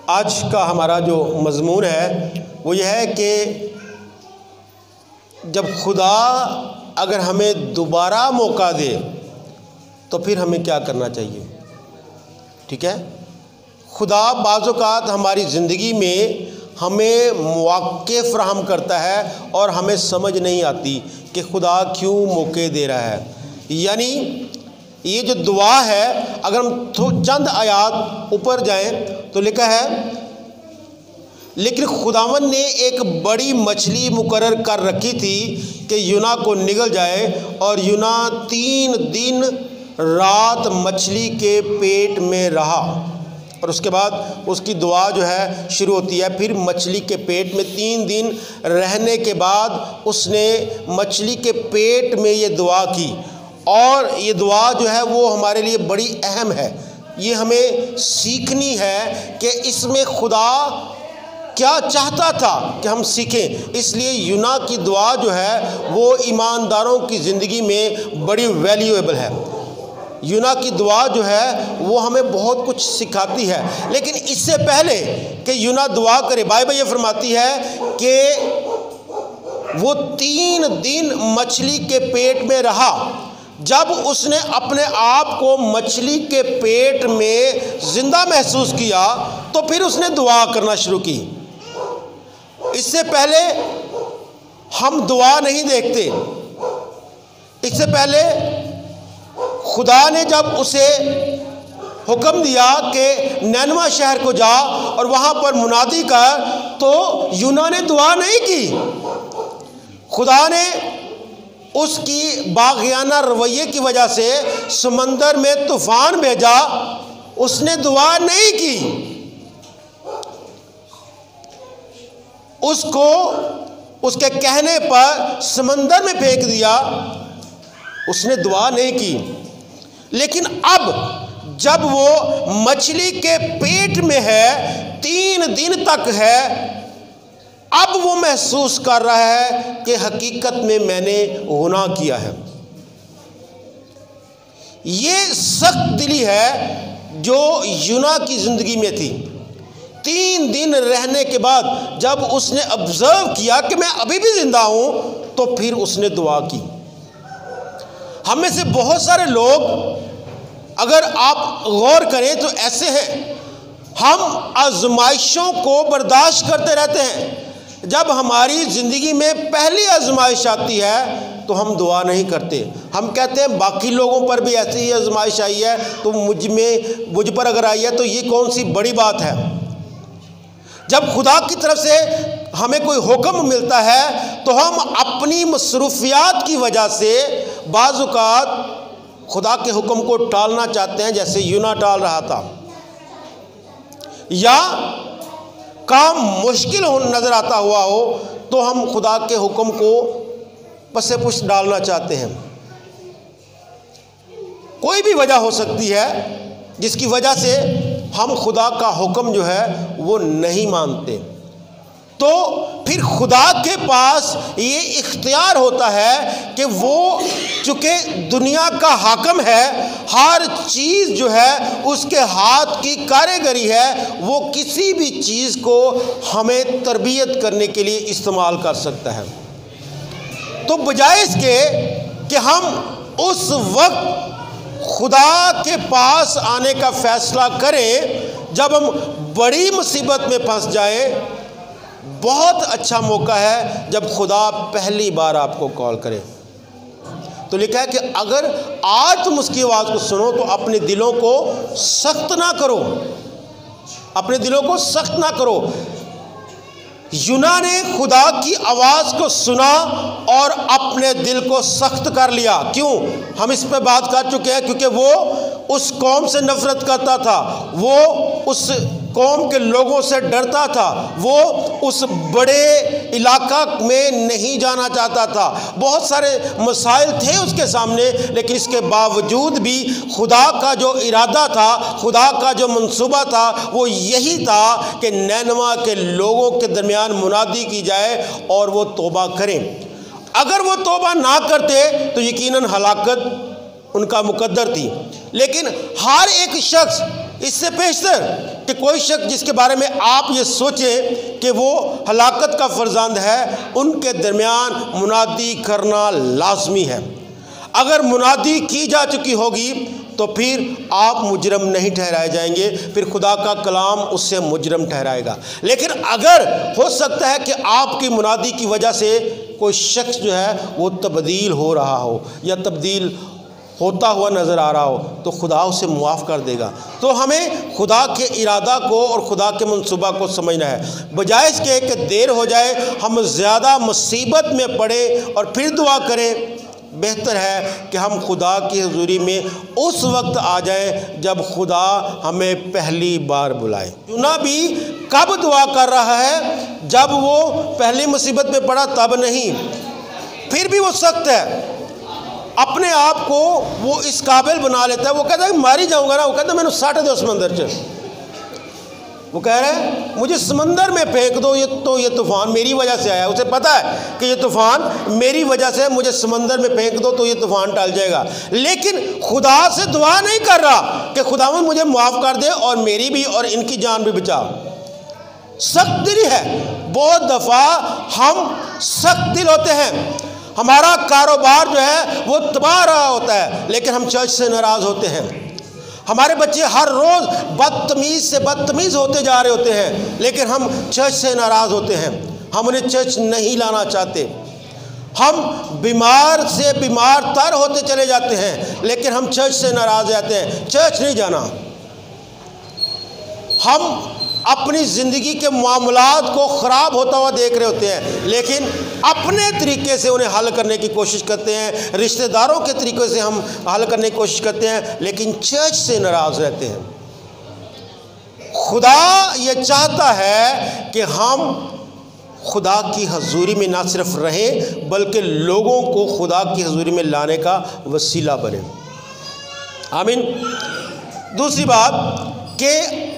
آج کا ہمارا جو مضمون ہے وہ یہ ہے کہ جب خدا اگر ہمیں دوبارہ موقع دے تو پھر ہمیں کیا کرنا چاہیے. ٹھیک ہے، خدا بعض اوقات ہماری زندگی میں ہمیں مواقع فراہم کرتا ہے اور ہمیں سمجھ نہیں آتی کہ خدا کیوں موقع دے رہا ہے. یعنی یہ جو دعا ہے، اگر ہم چند آیات اوپر جائیں تو لکھا ہے، لیکن خداوند نے ایک بڑی مچھلی مقرر کر رکھی تھی کہ یونا کو نگل جائے، اور یونا 3 دن رات مچھلی کے پیٹ میں رہا. اور اس کے بعد اس کی دعا جو ہے شروع ہوتی ہے. پھر مچھلی کے پیٹ میں 3 دن رہنے کے بعد اس نے مچھلی کے پیٹ میں یہ دعا کی. اور یہ دعا جو ہے وہ ہمارے لیے بڑی اہم ہے. یہ ہمیں سیکھنی ہے کہ اس میں خدا کیا چاہتا تھا کہ ہم سیکھیں. اس لیے یونا کی دعا جو ہے وہ ایمانداروں کی زندگی میں بڑی ویلیویبل ہے. یونا کی دعا جو ہے وہ ہمیں بہت کچھ سکھاتی ہے. لیکن اس سے پہلے کہ یونا دعا کرے، بائبل یہ فرماتی ہے کہ وہ 3 دن مچھلی کے پیٹ میں رہا. جب اس نے اپنے آپ کو مچھلی کے پیٹ میں زندہ محسوس کیا تو پھر اس نے دعا کرنا شروع کی. اس سے پہلے ہم دعا نہیں دیکھتے. اس سے پہلے خدا نے جب اسے حکم دیا کہ نینوہ شہر کو جا اور وہاں پر منادی کر، تو یونا نے دعا نہیں کی. خدا نے اس کی باغیانہ رویے کی وجہ سے سمندر میں طوفان بھیجا، اس نے دعا نہیں کی. اس کو اس کے کہنے پر سمندر میں پھینک دیا، اس نے دعا نہیں کی. لیکن اب جب وہ مچھلی کے پیٹ میں ہے، 3 دن تک ہے، اب وہ محسوس کر رہا ہے کہ حقیقت میں نے گناہ کیا ہے. یہ سخت دلی ہے جو یونا کی زندگی میں تھی. 3 دن رہنے کے بعد جب اس نے آبزرو کیا کہ میں ابھی بھی زندہ ہوں، تو پھر اس نے دعا کی. ہم میں سے بہت سارے لوگ اگر آپ غور کریں تو ایسے ہیں، ہم آزمائشوں کو برداشت کرتے رہتے ہیں. جب ہماری زندگی میں پہلی آزمائش آتی ہے تو ہم دعا نہیں کرتے. ہم کہتے ہیں باقی لوگوں پر بھی ایسی ہی آزمائش آئی ہے تو مجھ پر اگر آئی ہے تو یہ کون سی بڑی بات ہے. جب خدا کی طرف سے ہمیں کوئی حکم ملتا ہے تو ہم اپنی مصروفیات کی وجہ سے بعض اوقات خدا کے حکم کو ٹالنا چاہتے ہیں، جیسے یونا ٹال رہا تھا. یا کام مشکل نظر آتا ہوا ہو تو ہم خدا کے حکم کو پس پش ڈالنا چاہتے ہیں. کوئی بھی وجہ ہو سکتی ہے جس کی وجہ سے ہم خدا کا حکم جو ہے وہ نہیں مانتے. تو پھر خدا کے پاس یہ اختیار ہوتا ہے کہ وہ چونکہ دنیا کا حاکم ہے، ہر چیز جو ہے اس کے ہاتھ کی کاریگری ہے، وہ کسی بھی چیز کو ہمیں تربیت کرنے کے لیے استعمال کر سکتا ہے. تو بجائے اس کے کہ ہم اس وقت خدا کے پاس آنے کا فیصلہ کریں جب ہم بڑی مصیبت میں پھنس جائیں، بہت اچھا موقع ہے جب خدا پہلی بار آپ کو کال کرے. تو لکھا ہے کہ اگر آج تم اس کی آواز کو سنو تو اپنے دلوں کو سخت نہ کرو. اپنے دلوں کو سخت نہ کرو. یونا نے خدا کی آواز کو سنا اور اپنے دل کو سخت کر لیا. کیوں؟ ہم اس پہ بات کر چکے ہیں. کیونکہ وہ اس قوم سے نفرت کرتا تھا، وہ اس قوم کے لوگوں سے ڈرتا تھا، وہ اس بڑے علاقہ میں نہیں جانا چاہتا تھا. بہت سارے مسائل تھے اس کے سامنے، لیکن اس کے باوجود بھی خدا کا جو ارادہ تھا، خدا کا جو منصوبہ تھا، وہ یہی تھا کہ نینوہ کے لوگوں کے درمیان منادی کی جائے اور وہ توبہ کریں. اگر وہ توبہ نہ کرتے تو یقیناً ہلاکت ان کا مقدر تھی. لیکن ہر ایک شخص اس سے بیشتر کہ کوئی شخص جس کے بارے میں آپ یہ سوچیں کہ وہ ہلاکت کا فرزند ہے، ان کے درمیان منادی کرنا لازمی ہے۔ اگر منادی کی جا چکی ہوگی تو پھر آپ مجرم نہیں ٹھہرائے جائیں گے، پھر خدا کا کلام اس سے مجرم ٹھہرائے گا۔ لیکن اگر ہو سکتا ہے کہ آپ کی منادی کی وجہ سے کوئی شخص جو ہے وہ تبدیل ہو رہا ہو یا تبدیل ہوتا ہوا نظر آ رہا ہو، تو خدا اسے معاف کر دے گا۔ تو ہمیں خدا کے ارادہ کو اور خدا کے منصوبہ کو سمجھنا ہے، بجائے اس کے کہ دیر ہو جائے، ہم زیادہ مصیبت میں پڑے اور پھر دعا کریں۔ بہتر ہے کہ ہم خدا کی حضوری میں اس وقت آ جائیں جب خدا ہمیں پہلی بار بلائے۔ یونا بھی کب دعا کر رہا ہے؟ جب وہ پہلی مصیبت میں پڑا تب نہیں، پھر بھی وہ سخت ہے، اپنے آپ کو وہ اس قابل بنا لیتا ہے۔ وہ کہتا ہے کہ ماری جاؤں گا نا، وہ کہتا ہے میں نے ساٹھ دو سمندر چ، وہ کہہ رہے ہیں مجھے سمندر میں پھینک دو، یہ طوفان میری وجہ سے آیا ہے، اسے پتہ ہے کہ یہ طوفان میری وجہ سے، مجھے سمندر میں پھینک دو تو یہ طوفان ٹل جائے گا۔ لیکن خدا سے دعا نہیں کر رہا کہ خداوند مجھے معاف کر دے اور میری بھی اور ان کی جان بھی بچا۔ سخت دلی ہے، بہت دفعہ ہم سخت دل ہوتے ہیں، ہمارا کاروبار جو ہے وہ تباہ رہا ہوتا ہے لیکن ہم چرچ سے ناراض ہوتے ہیں، ہمارے بچے ہر روز بدتمیز سے بدتمیز ہوتے جا رہے ہوتے ہیں لیکن ہم چرچ سے ناراض ہوتے ہیں، ہم انہیں چرچ نہیں لانا چاہتے، ہم بیمار سے بیمار تر ہوتے چلے جاتے ہیں لیکن ہم چرچ سے ناراض رہتے ہیں، چرچ نہیں جانا۔ ہم اپنی زندگی کے معاملات کو خراب ہوتا ہوا دیکھ رہے ہوتے ہیں لیکن اپنے طریقے سے انہیں حل کرنے کی کوشش کرتے ہیں، رشتہ داروں کے طریقے سے ہم حل کرنے کی کوشش کرتے ہیں لیکن چرچ سے ناراض رہتے ہیں۔ خدا یہ چاہتا ہے کہ ہم خدا کی حضوری میں نہ صرف رہیں بلکہ لوگوں کو خدا کی حضوری میں لانے کا وسیلہ بنیں۔ آمین۔ دوسری بات کہ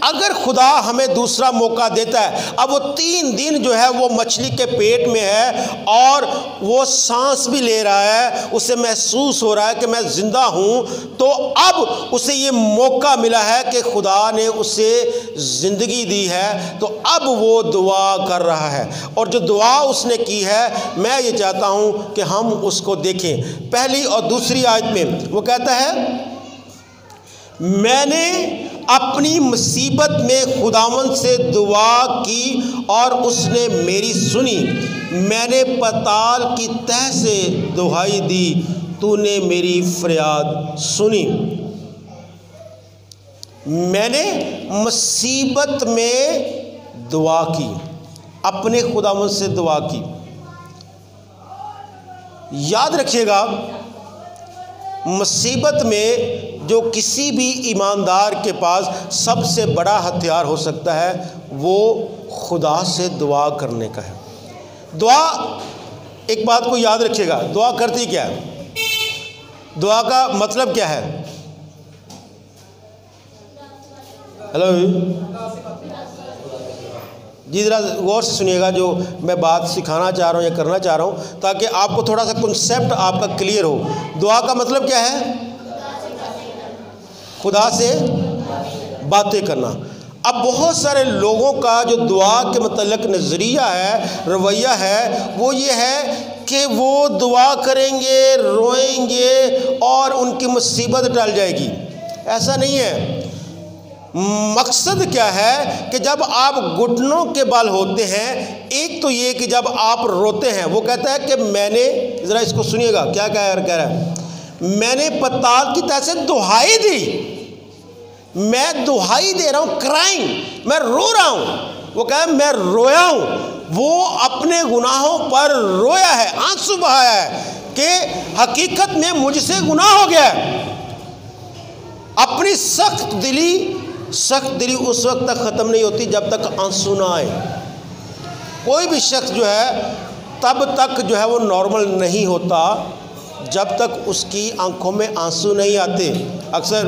اگر خدا ہمیں دوسرا موقع دیتا ہے، اب وہ 3 دن جو ہے وہ مچھلی کے پیٹ میں ہے اور وہ سانس بھی لے رہا ہے، اسے محسوس ہو رہا ہے کہ میں زندہ ہوں، تو اب اسے یہ موقع ملا ہے کہ خدا نے اسے زندگی دی ہے، تو اب وہ دعا کر رہا ہے، اور جو دعا اس نے کی ہے میں یہ چاہتا ہوں کہ ہم اس کو دیکھیں۔ پہلی اور دوسری آیت میں وہ کہتا ہے میں نے اپنی مصیبت میں خداوند سے دعا کی اور اس نے میری سنی، میں نے پتال کی تہ سے دہائی دی، تو نے میری فریاد سنی۔ میں نے مصیبت میں دعا کی، اپنے خداوند سے دعا کی۔ یاد رکھیے گا مصیبت میں جو کسی بھی ایماندار کے پاس سب سے بڑا ہتھیار ہو سکتا ہے وہ خدا سے دعا کرنے کا ہے۔ دعا، ایک بات کو یاد رکھیے گا، دعا کرتی کیا ہے؟ دعا کا مطلب کیا ہے؟ ہیلو جی، ذرا غور سے سنیے گا جو میں بات سکھانا چاہ رہا ہوں یا کرنا چاہ رہا ہوں تاکہ آپ کو تھوڑا سا کنسیپٹ آپ کا کلیئر ہو۔ دعا کا مطلب کیا ہے؟ خدا سے باتیں کرنا۔ اب بہت سارے لوگوں کا جو دعا کے متعلق نظریہ ہے، رویہ ہے، وہ یہ ہے کہ وہ دعا کریں گے، روئیں گے اور ان کی مصیبت ٹل جائے گی۔ ایسا نہیں ہے۔ مقصد کیا ہے کہ جب آپ گھٹنوں کے بل ہوتے ہیں، ایک تو یہ کہ جب آپ روتے ہیں، وہ کہتا ہے کہ میں نے، ذرا اس کو سنیے گا کیا کہہ رہا ہے، میں نے پتال کی تہ سے دہائی دی، میں دہائی دے رہا ہوں، کرائنگ، میں رو رہا ہوں۔ وہ کہا ہے میں رویا ہوں، وہ اپنے گناہوں پر رویا ہے، آنسو بہایا ہے کہ حقیقت میں مجھ سے گناہ ہو گیا ہے۔ اپنی سخت دلی اس وقت تک ختم نہیں ہوتی جب تک آنسو نہ آئے۔ کوئی بھی شخص جو ہے تب تک جو ہے وہ نارمل نہیں ہوتا جب تک اس کی آنکھوں میں آنسو نہیں آتے۔ اکثر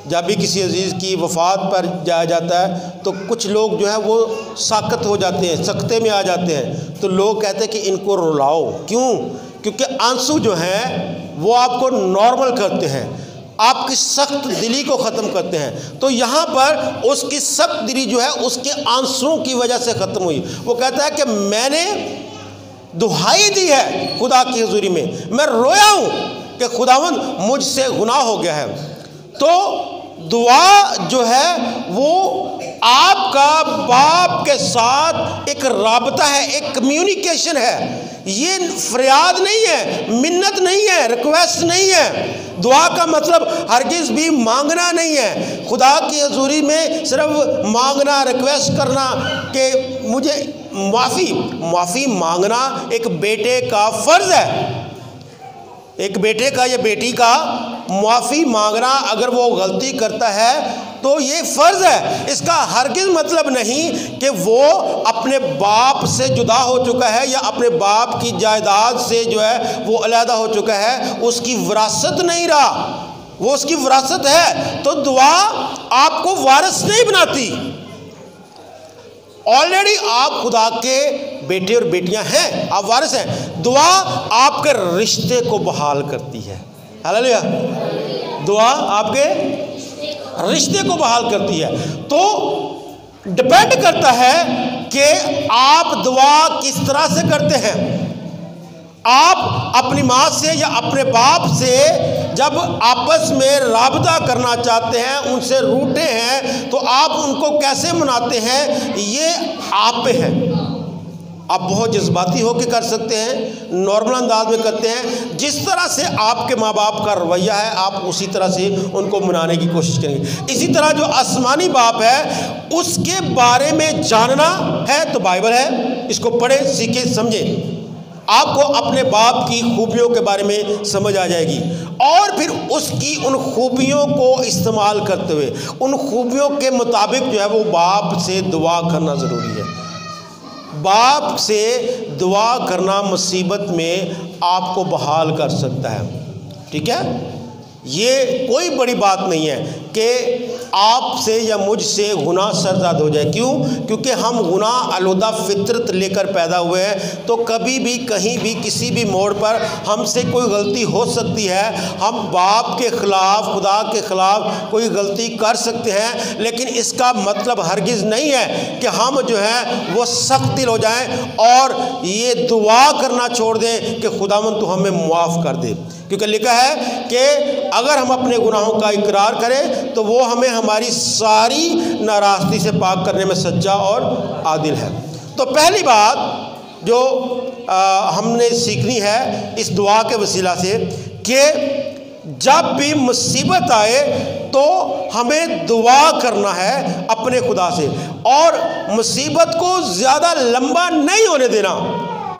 جب بھی کسی عزیز کی وفات پر جایا جاتا ہے تو کچھ لوگ جو ہے وہ ساکت ہو جاتے ہیں، سکتے میں آ جاتے ہیں، تو لوگ کہتے ہیں کہ ان کو رلاؤ۔ کیوں؟ کیونکہ آنسو جو ہیں وہ آپ کو نارمل کرتے ہیں۔ آپ کی سخت دلی کو ختم کرتے ہیں۔ تو یہاں پر اس کی سخت دلی جو ہے اس کے آنسوؤں کی وجہ سے ختم ہوئی۔ وہ کہتا ہے کہ میں نے دہائی دی ہے خدا کی حضوری میں رویا ہوں کہ خداوند مجھ سے گناہ ہو گیا ہے۔ تو دعا جو ہے وہ آپ کا باپ کے ساتھ ایک رابطہ ہے، ایک کمیونیکیشن ہے۔ یہ فریاد نہیں ہے، منت نہیں ہے، ریکویسٹ نہیں ہے۔ دعا کا مطلب ہرگز بھی مانگنا نہیں ہے۔ خدا کی حضوری میں صرف مانگنا، ریکویسٹ کرنا کہ مجھے معافی مانگنا ایک بیٹے کا فرض ہے۔ ایک بیٹے کا یا بیٹی کا معافی مانگنا اگر وہ غلطی کرتا ہے تو یہ فرض ہے۔ اس کا ہرگز مطلب نہیں کہ وہ اپنے باپ سے جدا ہو چکا ہے یا اپنے باپ کی جائیداد سے جو ہے وہ علیحدہ ہو چکا ہے، اس کی وراثت نہیں رہا، وہ اس کی وراثت ہے۔ تو دعا آپ کو وارث نہیں بناتی، آلریڈی آپ خدا کے بیٹے اور بیٹیاں ہیں، آپ وارث ہیں۔ دعا آپ کے رشتے کو بحال کرتی ہے۔ ہاللیلویا۔ دعا آپ کے رشتے کو بحال کرتی ہے۔ تو ڈیپینڈ کرتا ہے کہ آپ دعا کس طرح سے کرتے ہیں۔ آپ اپنی ماں سے یا اپنے باپ سے جب آپس میں رابطہ کرنا چاہتے ہیں، ان سے روٹے ہیں، تو آپ ان کو کیسے مناتے ہیں یہ آپ پہ ہے۔ آپ بہت جذباتی ہو کے کر سکتے ہیں، نارمل انداز میں کرتے ہیں، جس طرح سے آپ کے ماں باپ کا رویہ ہے آپ اسی طرح سے ان کو منانے کی کوشش کریں گے۔ اسی طرح جو آسمانی باپ ہے اس کے بارے میں جاننا ہے تو بائبل ہے، اس کو پڑھیں، سیکھیں، سمجھیں، آپ کو اپنے باپ کی خوبیوں کے بارے میں سمجھ آ جائے گی، اور پھر اس کی ان خوبیوں کو استعمال کرتے ہوئے ان خوبیوں کے مطابق جو ہے وہ باپ سے دعا کرنا ضروری ہے۔ باپ سے دعا کرنا مصیبت میں آپ کو بحال کر سکتا ہے، ٹھیک ہے؟ یہ کوئی بڑی بات نہیں ہے کہ آپ سے یا مجھ سے گناہ سرزاد ہو جائے۔ کیوں؟ کیونکہ ہم گناہ آلودہ فطرت لے کر پیدا ہوئے ہیں، تو کبھی بھی کہیں بھی کسی بھی موڑ پر ہم سے کوئی غلطی ہو سکتی ہے۔ ہم باپ کے خلاف، خدا کے خلاف کوئی غلطی کر سکتے ہیں، لیکن اس کا مطلب ہرگز نہیں ہے کہ ہم جو ہے وہ سخت دل ہو جائیں اور یہ دعا کرنا چھوڑ دیں کہ خداوند تو ہمیں معاف کر دے۔ کیونکہ لکھا ہے کہ اگر ہم اپنے گناہوں کا اقرار کریں تو وہ ہمیں ہماری ساری ناراستی سے پاک کرنے میں سچا اور عادل ہے۔ تو پہلی بات جو ہم نے سیکھنی ہے اس دعا کے وسیلہ سے کہ جب بھی مصیبت آئے تو ہمیں دعا کرنا ہے اپنے خدا سے، اور مصیبت کو زیادہ لمبا نہیں ہونے دینا۔